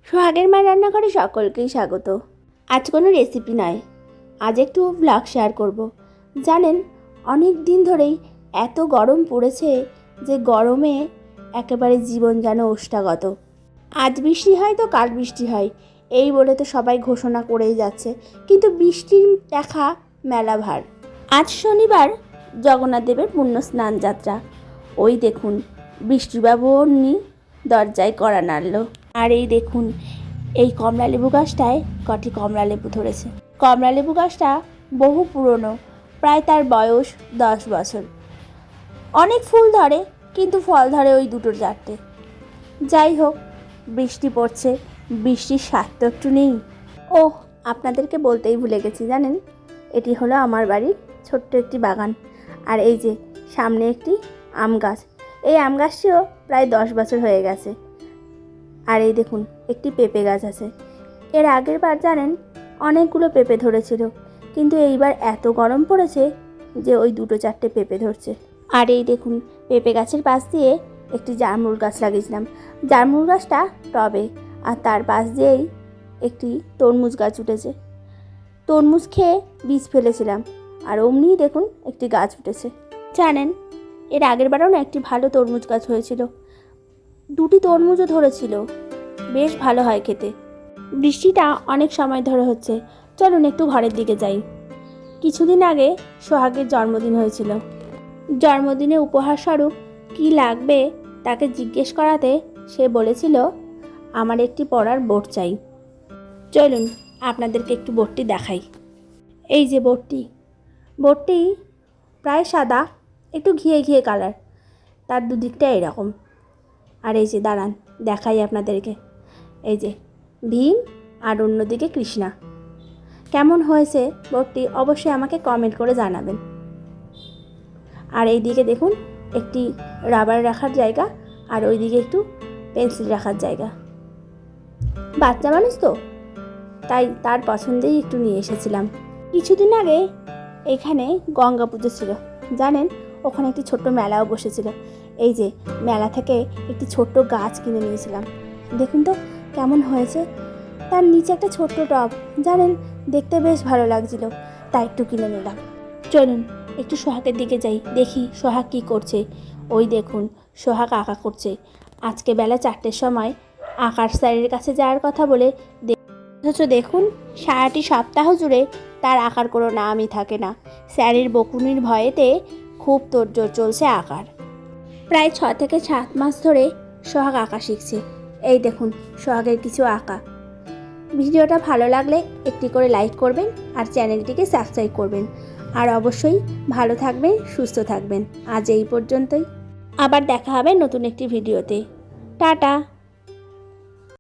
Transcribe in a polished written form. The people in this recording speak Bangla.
সোহাগের মা রান্নাঘরে সকলকেই স্বাগত। আজ কোনো রেসিপি নয়, আজ একটু ব্লগ শেয়ার করব। জানেন, অনেক দিন ধরেই এত গরম পড়েছে যে গরমে একেবারে জীবন যেন ওষ্ঠাগত। আজ বৃষ্টি হয় তো কাল বৃষ্টি হয়, এই বলে তো সবাই ঘোষণা করেই যাচ্ছে, কিন্তু বৃষ্টির দেখা মেলা ভার। আজ শনিবার জগন্নাথ দেবের পুণ্য স্নান যাত্রা। ওই দেখুন বৃষ্টিবাবু অমনি দরজায় কড়া নাড়ল। আর এই দেখুন, এই কমলালেবু গাছটায় কটি কমলালেবু ধরেছে। কমলালেবু গাছটা বহু পুরনো, প্রায় তার বয়স 10 বছর। অনেক ফুল ধরে, কিন্তু ফল ধরে ওই দুটো চারটে। যাই হোক, বৃষ্টি পড়ছে, বৃষ্টির স্বাদ তো একটু নেই। ওহ, আপনাদেরকে বলতেই ভুলে গেছি, জানেন, এটি হলো আমার বাড়ির ছোট্ট একটি বাগান। আর এই যে সামনে একটি আম গাছ, এই আম গাছটিও প্রায় 10 বছর হয়ে গেছে। আর এই দেখুন একটি পেঁপে গাছ আছে। এর আগের বার জানেন অনেকগুলো পেঁপে ধরেছিল, কিন্তু এইবার এত গরম পড়েছে যে ওই দুটো চারটে পেঁপে ধরছে। আর এই দেখুন পেঁপে গাছের পাশ দিয়ে একটি জামরুল গাছ লাগিয়েছিলাম। জামরুল গাছটা টবে, আর তার পাশ দিয়েই একটি তরমুজ গাছ উঠেছে। তরমুজ খেয়ে বীজ ফেলেছিলাম, আর অমনিই দেখুন একটি গাছ উঠেছে। জানেন, এর আগের বারেও না একটি ভালো তরমুজ গাছ হয়েছিল, দুটি তরমুজও ধরেছিল, বেশ ভালো হয় খেতে। বৃষ্টিটা অনেক সময় ধরে হচ্ছে, চলুন একটু ঘরের দিকে যাই। কিছুদিন আগে সোহাগের জন্মদিন হয়েছিল। জন্মদিনে উপহার স্বরূপ কী লাগবে তাকে জিজ্ঞেস করাতে সে বলেছিল আমার একটি পড়ার বোর্ড চাই। চলুন আপনাদেরকে একটু বোর্ডটি দেখাই। এই যে বোর্ডটি প্রায় সাদা, একটু ঘিয়ে ঘিয়ে কালার, তার দুদিকটা এরকম। আর এই যে দাঁড়ান দেখাই আপনাদেরকে, এই যে ভীম আর অন্যদিকে কৃষ্ণা। কেমন হয়েছে বোর্ডটি অবশ্যই আমাকে কমেন্ট করে জানাবেন। আর এই দিকে দেখুন একটি রাবার রাখার জায়গা, আর ওই দিকে একটু পেন্সিল রাখার জায়গা। বাচ্চা মানুষ তো, তাই তার পছন্দেই একটু নিয়ে এসেছিলাম। কিছুদিন আগে এখানে গঙ্গা পুজো ছিল, জানেন, ওখানে একটি ছোট্ট মেলাও বসেছিল। এই যে মেলা থেকে একটি ছোট্ট গাছ কিনে নিয়েছিলাম, দেখুন তো কেমন হয়েছে। তার নিচে একটা ছোট্ট টব, জানেন, দেখতে বেশ ভালো লাগছিল, তাই একটু কিনে নিলাম। চলুন একটু সোহাগের দিকে যাই, দেখি সোহাগ কী করছে। ওই দেখুন সোহাগ আঁকা করছে। আজকে বেলা 4টের সময় আঁকার স্যারের কাছে যাওয়ার কথা বলে, অথচ দেখুন সারাটি সপ্তাহ জুড়ে তার আঁকার কোনো নামই থাকে না। স্যারের বকুনির ভয়েতে খুব তোড়জোড় চলছে আঁকার। প্রায় 6 থেকে 7 মাস ধরে সোহাগ আঁকা শিখছে। এই দেখুন সোহাগের কিছু আঁকা। ভিডিওটা ভালো লাগলে একটি করে লাইক করবেন, আর চ্যানেলটিকে সাবস্ক্রাইব করবেন। আর অবশ্যই ভালো থাকবেন, সুস্থ থাকবেন। আজ এই পর্যন্তই, আবার দেখা হবে নতুন একটি ভিডিওতে। টাটা।